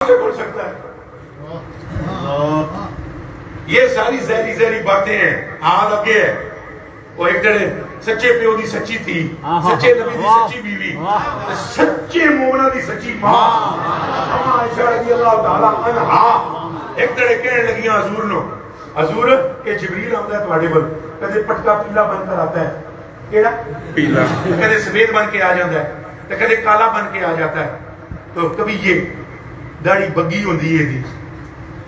سے بول سکتا ہے؟ یہ ساری زہری باتیں ہیں. ہاں لگے ہے وہ ایک جڑے سچے پیو دی سچی تھی, سچے نبی دی سچی بیوی, سچے مومنہ دی سچی ماں عائشہ رضی اللہ تعالیٰ عنہا ایک جڑے کہنے لگیاں حضور نو, حضور کہ جبریل آمدہ ہے تواڈے ول, کدے پٹکا پیلا بن کر آتا ہے, کیڑا پیلا, کدے سفید بن کے آ جاتا ہے, تو کدے کالا بن کے آ جاتا ہے, تو کبھی یہ داڑھی بگی ہوندی ہے دی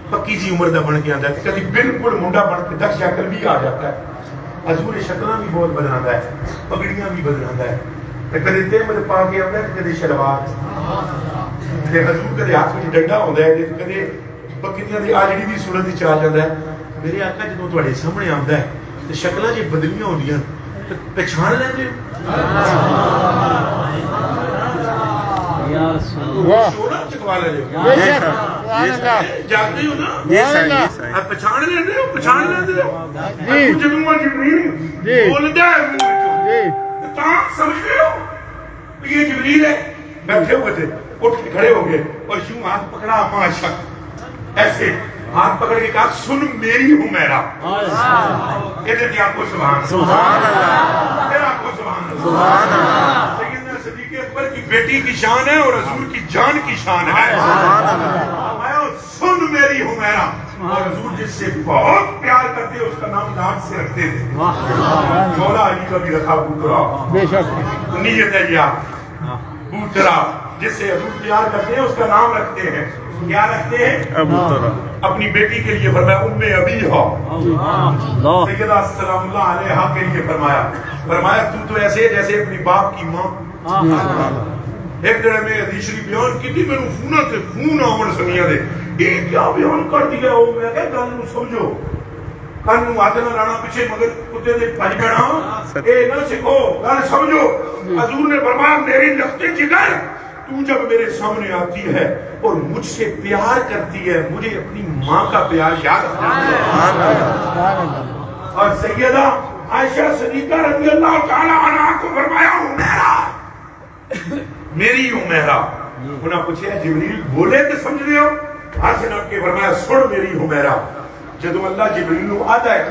پکی جی عمر دا بن کے آتا ہے, کبھی بالکل منڈا بن کے دکھ شکل بھی آ جاتا ہے. حضور شکلہ بھی بہت بدلاتا ہے, پگڑیاں بھی بدلاتا ہے, کدے تیمر پا کے آتا ہے, کدے شلوار, حضور کدے ہاتھ میں ڈنڈا ہوتا ہے, کدے بکریاں دی آجڑی دی صورت دی چال جاتا ہے. میرے آقا جدوں تواڈے سامنے آندا ہے تے شکلاں جے بدلیاں ہوندیاں تے پہچان لیندے ہو. یا رسول اللہ شولا چکوا لے جاگتے ہو نا, پہچان لیندے ہو, پہچان لیندے ہو. جدوں جبریل بولدا ہے تاں سمجھدے ہو یہ جبریل ہے. بیٹھے ہوئے تھے, اٹھ کے کھڑے ہو گئے اور یوں ہاتھ پکڑا ماشاء ایسے ہاتھ پکڑ کے کہا سن میری حمیرہ. کہتے تھے آپ کو سبحان اللہ, پھر آپ کو سبحان اللہ. سیدنا صدیق اکبر کی بیٹی کی شان ہے اور حضور کی جان کی شان ہے. سن میری حمیرہ, اور حضور جس سے بہت پیار کرتے اس کا نام لاڈ سے رکھتے تھے. مولا علی کا بھی رکھا بوترا, بے شک نیت ہے یہ بوترا, جس سے حضور پیار کرتے ہیں اس کا نام رکھتے ہیں. کیا رکھتے ہیں؟ اپنی بیٹی کے لیے فرمایا ام ابیہا, سیدہ سلام اللہ علیہا کے لیے فرمایا تو ایسے جیسے اپنی باپ کی ماں. ایک جڑے میں حدیث شریف بیان کی تھی, میں نے فونا تے خون آمن سنیا دے, یہ کیا بیان کر دیا ہو, میں کہا گل نو سمجھو, کن نو آتے نہ لانا پیچھے مگر کتے دے پاج بیڑا, اے نہ سکھو گل سمجھو. حضور نے فرمایا میری لخت جگر تو جب میرے سامنے آتی ہے اور مجھ سے پیار کرتی ہے, مجھے اپنی ماں کا پیار یاد رکھنا ہے. اور سیدہ عائشہ صدیقہ رضی اللہ تعالیٰ عنہا کو فرمایا حمیرہ, میری حمیرہ. انہاں پوچھا جبریل بولے تو سمجھ رہے ہو, ہاتھ سے نٹ کے فرمایا سن میری حمیرہ. جدو اللہ جبریل نو آتا ہے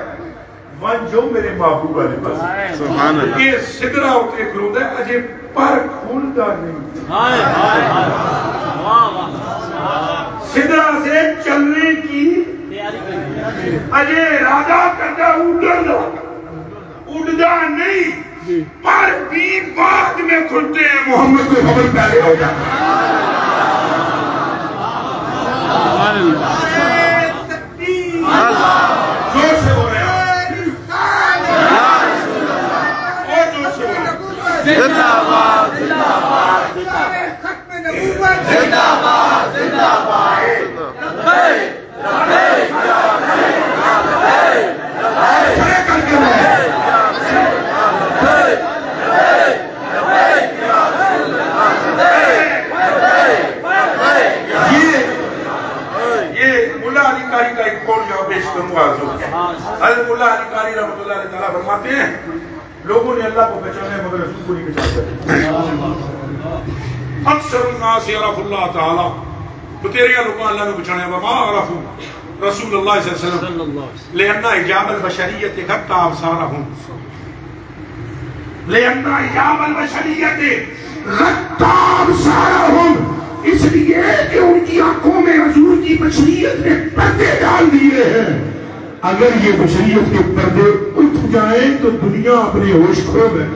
ون جو میرے محبوب والے پاس, یہ سدرہ اٹھے کھلوتا ہے اجے پر کھولتا نہیں, سدرہ سے چلنے کی اجے ارادہ کرتا اڑدا نہیں, پر بھی بعد میں کھلتے ہیں. محمد کو خبر پہلے ہو جاتا زور سے ہو رہے ہیں, اور زور سے ہو رہے ہیں. زندہ باد, زندہ باد, زندہ باد, زندہ باد. یہ مولا علی قاری کا ایک قول یہاں پیش کروں گا. حضرت مولا علی قاری رحمۃ اللہ علیہ تعالیٰ فرماتے ہیں لوگوں نے اللہ کو پہچانا مگر رسول کو نہیں پہچانتے. اکثر الناس یعرف اللہ تعالیٰ, بتیریاں لوگوں اللہ نے پہچانا وما عرفوا رسول اللہ صلی اللہ علیہ وسلم لأن حجاب البشریت غطى ابصارهم, لأن حجاب البشریت غطى ابصارهم, اس لیے کہ ان کی آنکھوں میں حضور کی بشریت نے پردے ڈال دیے ہیں. اگر یہ بشریت کے پردے اٹھ جائیں تو دنیا اپنے ہوش کھو گئے.